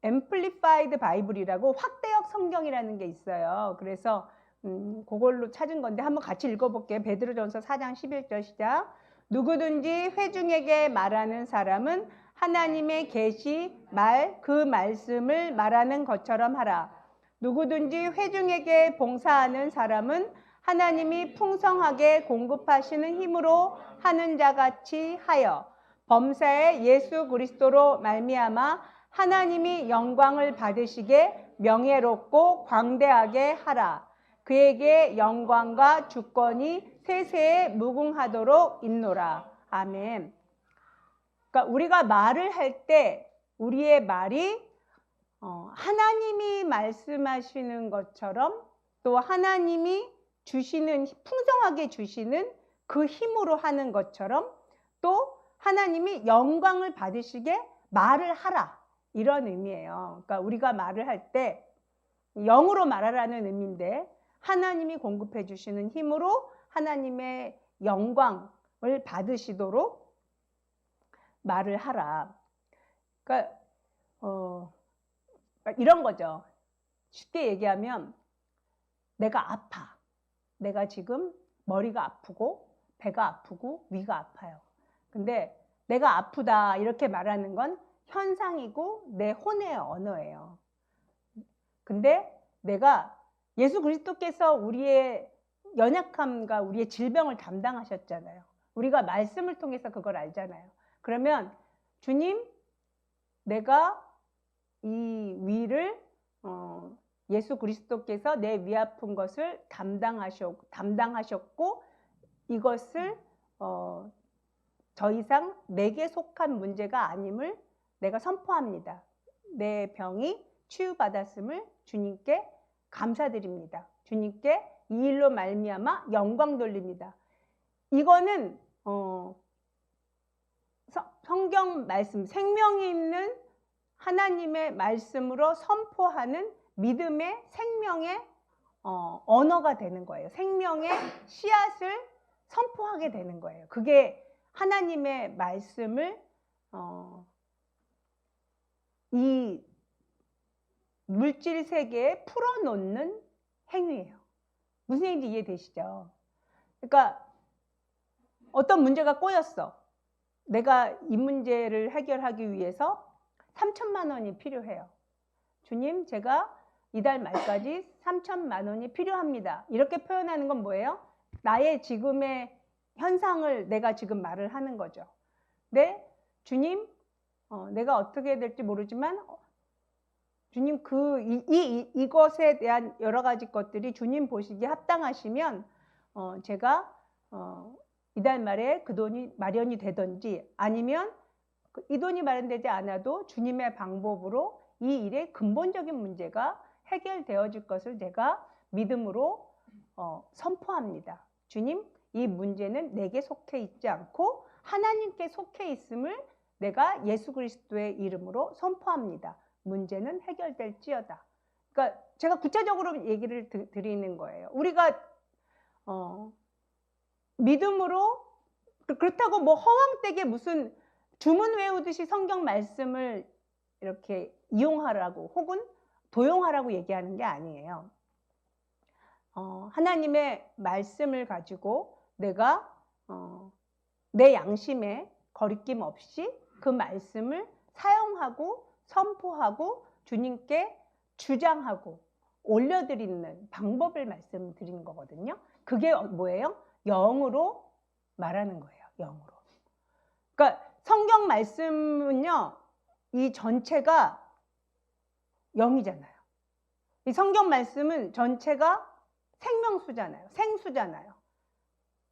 앰플리파이드 바이블이라고 확대역 성경이라는 게 있어요. 그래서 그걸로 찾은 건데 한번 같이 읽어볼게요. 베드로전서 4장 11절 시작. 누구든지 회중에게 말하는 사람은 하나님의 계시 그 말씀을 말하는 것처럼 하라. 누구든지 회중에게 봉사하는 사람은 하나님이 풍성하게 공급하시는 힘으로 하는 자같이 하여 범사에 예수 그리스도로 말미암아 하나님이 영광을 받으시게 명예롭고 광대하게 하라. 그에게 영광과 주권이 세세에 무궁하도록 있노라. 아멘. 그러니까 우리가 말을 할 때 우리의 말이 하나님이 말씀하시는 것처럼, 또 하나님이 풍성하게 주시는 그 힘으로 하는 것처럼, 또 하나님이 영광을 받으시게 말을 하라, 이런 의미예요. 그러니까 우리가 말을 할 때 영으로 말하라는 의미인데, 하나님이 공급해 주시는 힘으로 하나님의 영광을 받으시도록 말을 하라. 그러니까 이런 거죠. 쉽게 얘기하면 내가 아파. 내가 지금 머리가 아프고 배가 아프고 위가 아파요. 근데 내가 아프다 이렇게 말하는 건 현상이고 내 혼의 언어예요. 근데 내가 예수 그리스도께서 우리의 연약함과 우리의 질병을 담당하셨잖아요. 우리가 말씀을 통해서 그걸 알잖아요. 그러면 주님, 내가 이 위를 예수 그리스도께서 내 위 아픈 것을 담당하셨고 이것을 더 이상 내게 속한 문제가 아님을 내가 선포합니다. 내 병이 치유받았음을 주님께 감사드립니다. 주님께 이 일로 말미암아 영광 돌립니다. 이거는 성경 말씀, 생명이 있는 하나님의 말씀으로 선포하는 믿음의 생명의 언어가 되는 거예요. 생명의 씨앗을 선포하게 되는 거예요. 그게 하나님의 말씀을 이 물질 세계에 풀어놓는 행위예요. 무슨 얘기인지 이해되시죠? 그러니까 어떤 문제가 꼬였어. 내가 이 문제를 해결하기 위해서 3천만 원이 필요해요. 주님, 제가 이달 말까지 3천만 원이 필요합니다. 이렇게 표현하는 건 뭐예요? 나의 지금의 현상을 내가 지금 말을 하는 거죠. 네, 주님, 내가 어떻게 해야 될지 모르지만 주님 이것에 대한 여러 가지 것들이 주님 보시기에 합당하시면 제가 이달 말에 그 돈이 마련이 되든지 아니면 이 돈이 마련되지 않아도 주님의 방법으로 이 일의 근본적인 문제가 해결되어질 것을 제가 믿음으로 선포합니다. 주님, 이 문제는 내게 속해 있지 않고 하나님께 속해 있음을 내가 예수 그리스도의 이름으로 선포합니다. 문제는 해결될지어다. 그러니까 제가 구체적으로 얘기를 드리는 거예요. 우리가 믿음으로, 그렇다고 뭐 허황되게 무슨 주문 외우듯이 성경 말씀을 이렇게 이용하라고 혹은 도용하라고 얘기하는 게 아니에요. 하나님의 말씀을 가지고 내가 내 양심에 거리낌 없이 그 말씀을 사용하고 선포하고 주님께 주장하고 올려드리는 방법을 말씀드리는 거거든요. 그게 뭐예요? 영으로 말하는 거예요. 영으로. 그러니까 성경 말씀은요, 이 전체가 영이잖아요. 이 성경 말씀은 전체가 생명수잖아요. 생수잖아요.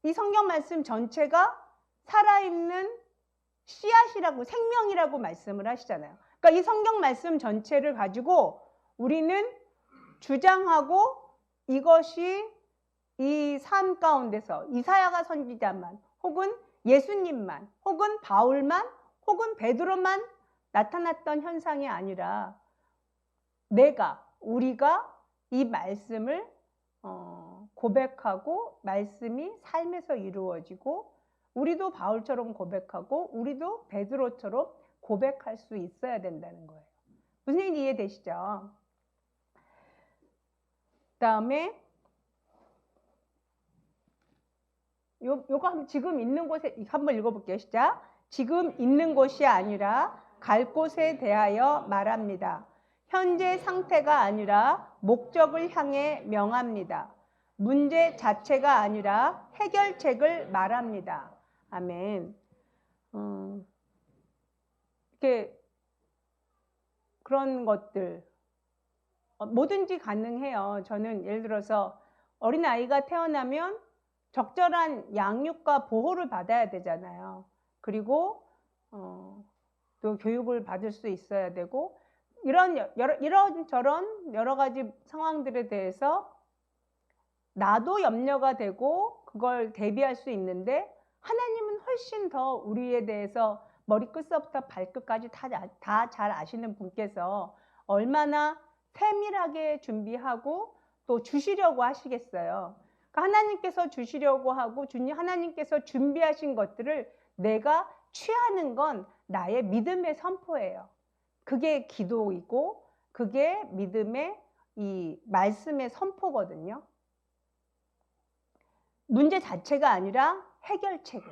이 성경 말씀 전체가 살아있는 씨앗이라고, 생명이라고 말씀을 하시잖아요. 그러니까 이 성경 말씀 전체를 가지고 우리는 주장하고 이것이 이 삶 가운데서 이사야가 선지자만 혹은 예수님만 혹은 바울만 혹은 베드로만 나타났던 현상이 아니라 우리가 이 말씀을 고백하고 말씀이 삶에서 이루어지고 우리도 바울처럼 고백하고 우리도 베드로처럼 고백할 수 있어야 된다는 거예요. 무슨 얘기인지 이해되시죠? 그다음에 요거 지금 있는 곳에 한번 읽어볼게요. 시작. 지금 있는 곳이 아니라 갈 곳에 대하여 말합니다. 현재 상태가 아니라 목적을 향해 명합니다. 문제 자체가 아니라 해결책을 말합니다. 아멘. 이렇게 그런 것들 뭐든지 가능해요. 저는 예를 들어서 어린아이가 태어나면 적절한 양육과 보호를 받아야 되잖아요. 그리고 또 교육을 받을 수 있어야 되고 이런저런 여러 가지 상황들에 대해서 나도 염려가 되고 그걸 대비할 수 있는데 하나님은 훨씬 더 우리에 대해서 머리끝서부터 발끝까지 다 잘 아시는 분께서 얼마나 세밀하게 준비하고 또 주시려고 하시겠어요. 그러니까 하나님께서 주시려고 하고 하나님께서 준비하신 것들을 내가 취하는 건 나의 믿음의 선포예요. 그게 기도이고 그게 믿음의 이 말씀의 선포거든요. 문제 자체가 아니라 해결책을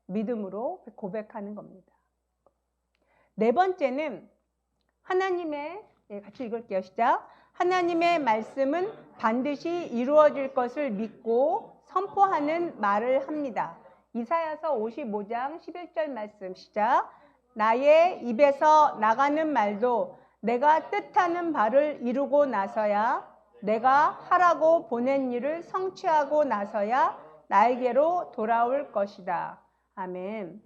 믿음으로 고백하는 겁니다. 네 번째는 같이 읽을게요. 시작. 하나님의 말씀은 반드시 이루어질 것을 믿고 선포하는 말을 합니다. 이사야서 55장 11절 말씀 시작. 나의 입에서 나가는 말도 내가 뜻하는 바를 이루고 나서야 내가 하라고 보낸 일을 성취하고 나서야 나에게로 돌아올 것이다. 아멘.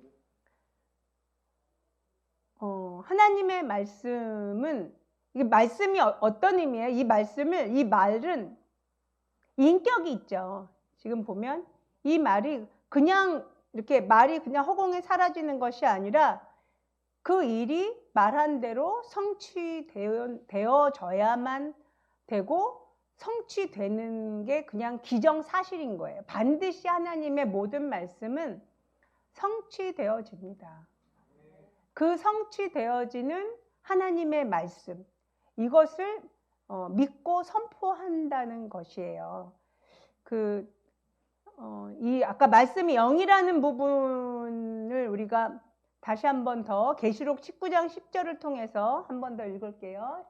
하나님의 말씀은 이게 말씀이 어떤 의미예요? 이 말은 인격이 있죠. 지금 보면 이 말이 그냥 이렇게 말이 그냥 허공에 사라지는 것이 아니라 그 일이 말한 대로 성취되어져야만 되고 성취되는 게 그냥 기정사실인 거예요. 반드시 하나님의 모든 말씀은 성취되어집니다. 그 성취되어지는 하나님의 말씀, 이것을 믿고 선포한다는 것이에요. 아까 말씀이 영이라는 부분을 우리가 다시 한 번 더 계시록 19장 10절을 통해서 한 번 더 읽을게요.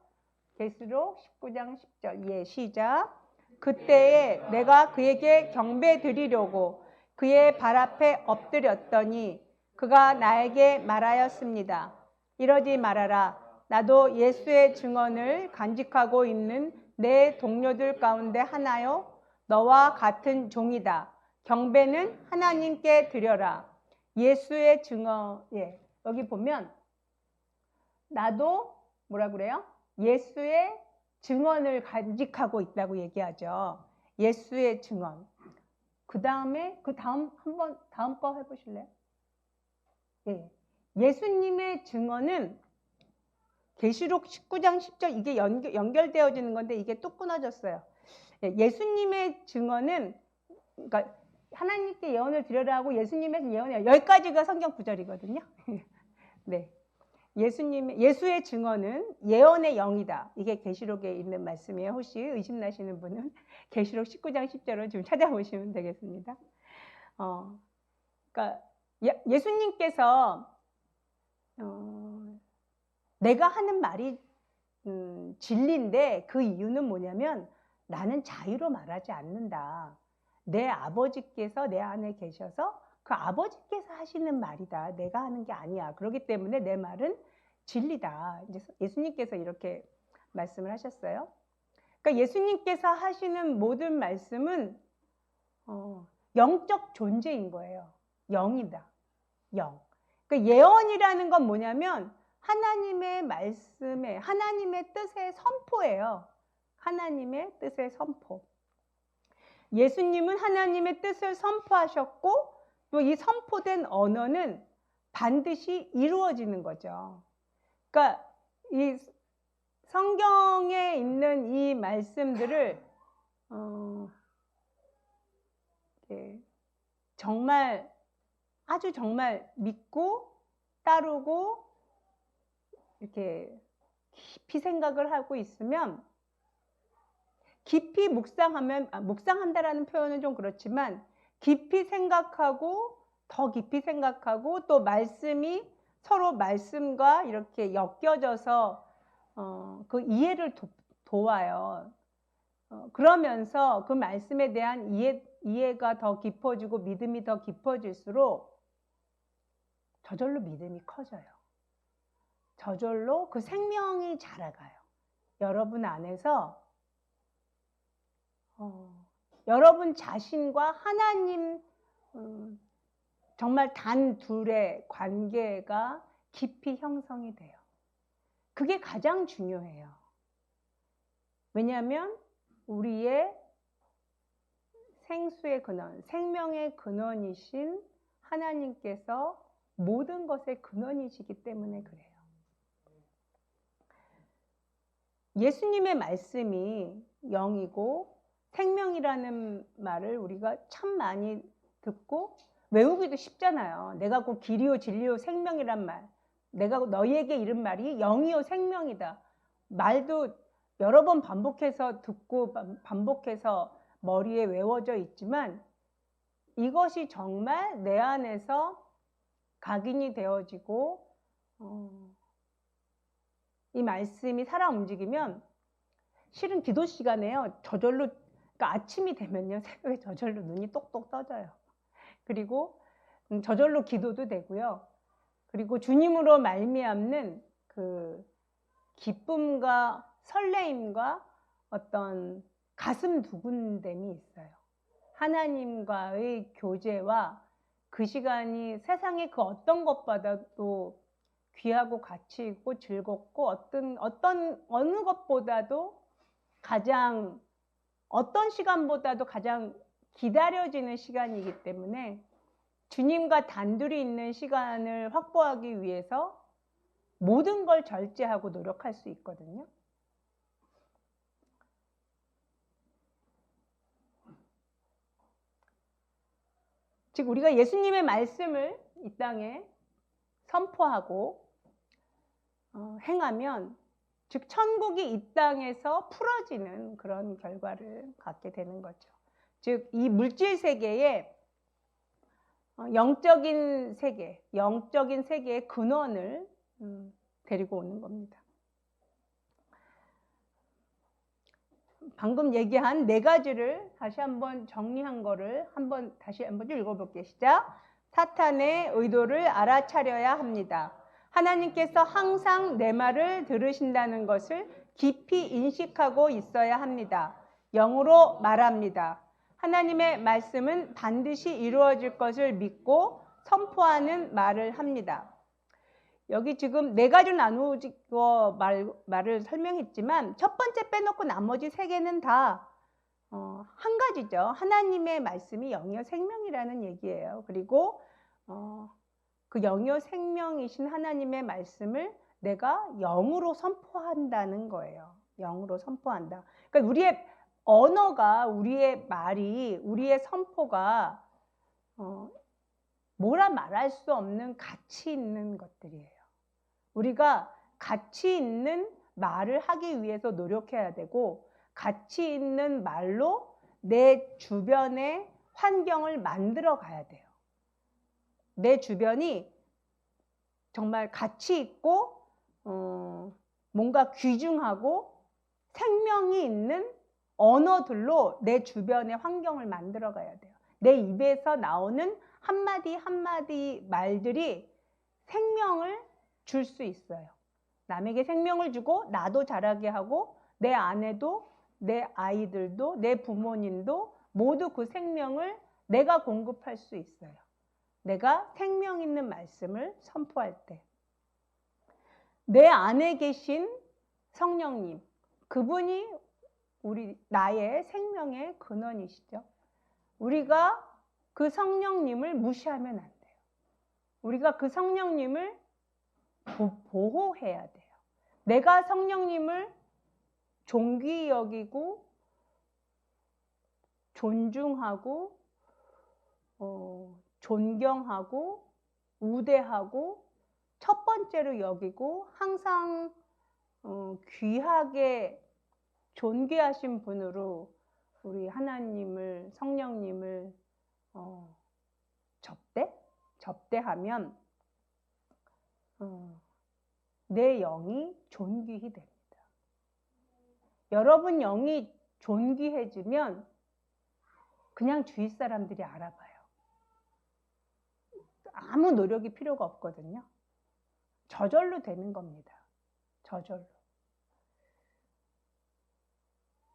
계시록 19장 10절. 예, 시작. 그때에 내가 그에게 경배 드리려고 그의 발 앞에 엎드렸더니 그가 나에게 말하였습니다. 이러지 말아라. 나도 예수의 증언을 간직하고 있는 내 동료들 가운데 하나요. 너와 같은 종이다. 경배는 하나님께 드려라. 예수의 증언. 예, 여기 보면 나도 뭐라 그래요? 예수의 증언을 간직하고 있다고 얘기하죠. 예수의 증언. 그 다음에 다음 거 해보실래요? 예. 예수님의 증언은 계시록 19장 10절 이게 연결되어지는 건데 이게 또 끊어졌어요. 예, 예수님의 증언은 그러니까 하나님께 예언을 드려라 하고 예수님의 예언이 여기까지가 성경 구절이거든요. 네. 예수의 증언은 예언의 영이다. 이게 계시록에 있는 말씀이에요. 혹시 의심나시는 분은 계시록 19장 10절을 좀 찾아보시면 되겠습니다. 그러니까 예수님께서 내가 하는 말이 진리인데 그 이유는 뭐냐면 나는 자유로 말하지 않는다. 내 아버지께서 내 안에 계셔서 그 아버지께서 하시는 말이다. 내가 하는 게 아니야. 그렇기 때문에 내 말은 진리다. 이제 예수님께서 이렇게 말씀을 하셨어요. 그러니까 예수님께서 하시는 모든 말씀은 영적 존재인 거예요. 영이다. 영. 그러니까 예언이라는 건 뭐냐면 하나님의 말씀에 하나님의 뜻의 선포예요. 하나님의 뜻의 선포. 예수님은 하나님의 뜻을 선포하셨고 또 이 선포된 언어는 반드시 이루어지는 거죠. 그러니까 이 성경에 있는 이 말씀들을 정말 아주 정말 믿고 따르고 이렇게 깊이 생각을 하고 있으면 깊이 묵상한다라는 표현은 좀 그렇지만 깊이 생각하고 더 깊이 생각하고 또 말씀이 서로 말씀과 이렇게 엮여져서 그 이해를 도와요. 그러면서 그 말씀에 대한 이해가 더 깊어지고 믿음이 더 깊어질수록 저절로 믿음이 커져요. 저절로 그 생명이 자라가요. 여러분 안에서 여러분 자신과 하나님 정말 단 둘의 관계가 깊이 형성이 돼요. 그게 가장 중요해요. 왜냐하면 우리의 생수의 근원, 생명의 근원이신 하나님께서 모든 것의 근원이시기 때문에 그래요. 예수님의 말씀이 영이고 생명이라는 말을 우리가 참 많이 듣고 외우기도 쉽잖아요. 내가 곧 길이요 진리요 생명이란 말, 내가 너희에게 이른 말이 영이요 생명이다. 말도 여러 번 반복해서 듣고 반복해서 머리에 외워져 있지만 이것이 정말 내 안에서 각인이 되어지고 이 말씀이 살아 움직이면 실은 기도 시간에요. 저절로 그러니까 아침이 되면요. 새벽에 저절로 눈이 똑똑 떠져요. 그리고 저절로 기도도 되고요. 그리고 주님으로 말미암는 그 기쁨과 설레임과 어떤 가슴 두근댐이 있어요. 하나님과의 교제와 그 시간이 세상의 그 어떤 것보다도 귀하고 가치 있고 즐겁고 어느 것보다도 가장 어떤 시간보다도 가장 기다려지는 시간이기 때문에 주님과 단둘이 있는 시간을 확보하기 위해서 모든 걸 절제하고 노력할 수 있거든요. 즉 우리가 예수님의 말씀을 이 땅에 선포하고 행하면, 즉 천국이 이 땅에서 풀어지는 그런 결과를 갖게 되는 거죠. 즉 이 물질 세계에 영적인 세계의 근원을 데리고 오는 겁니다. 방금 얘기한 네 가지를 다시 한번 정리한 거를 다시 한번 읽어볼게요. 시작. 사탄의 의도를 알아차려야 합니다. 하나님께서 항상 내 말을 들으신다는 것을 깊이 인식하고 있어야 합니다. 영으로 말합니다. 하나님의 말씀은 반드시 이루어질 것을 믿고 선포하는 말을 합니다. 여기 지금 네 가지로 나누어 말을 설명했지만 첫 번째 빼놓고 나머지 세 개는 다 한 가지죠. 하나님의 말씀이 영이요 생명이라는 얘기예요. 그리고 그 영이요 생명이신 하나님의 말씀을 내가 영으로 선포한다는 거예요. 영으로 선포한다. 그러니까 우리의 언어가, 우리의 말이, 우리의 선포가 뭐라 말할 수 없는 가치 있는 것들이에요. 우리가 가치 있는 말을 하기 위해서 노력해야 되고, 가치 있는 말로 내 주변의 환경을 만들어 가야 돼요. 내 주변이 정말 가치 있고 뭔가 귀중하고 생명이 있는 언어들로 내 주변의 환경을 만들어 가야 돼요. 내 입에서 나오는 한마디 한마디 말들이 생명을 줄 수 있어요. 남에게 생명을 주고 나도 자라게 하고 내 아내도 내 아이들도 내 부모님도 모두 그 생명을 내가 공급할 수 있어요. 내가 생명 있는 말씀을 선포할 때. 내 안에 계신 성령님, 그분이 나의 생명의 근원이시죠. 우리가 그 성령님을 무시하면 안 돼요. 우리가 그 성령님을 보호해야 돼요. 내가 성령님을 존귀 여기고 존중하고 존경하고 우대하고 첫 번째로 여기고 항상 귀하게 존귀하신 분으로 우리 하나님을, 성령님을 접대하면 내 영이 존귀히 됩니다. 여러분 영이 존귀해지면 그냥 주위 사람들이 알아봐요. 아무 노력이 필요가 없거든요. 저절로 되는 겁니다. 저절로.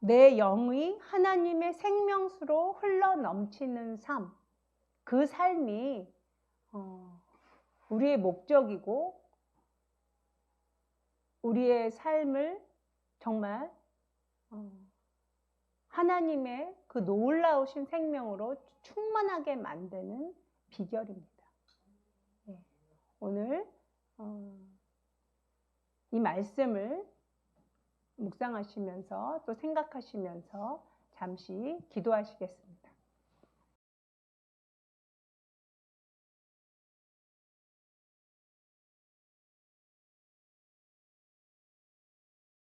내 영이 하나님의 생명수로 흘러넘치는 삶, 그 삶이 우리의 목적이고 우리의 삶을 정말 하나님의 그 놀라우신 생명으로 충만하게 만드는 비결입니다. 오늘 이 말씀을 묵상하시면서 또 생각하시면서 잠시 기도하시겠습니다.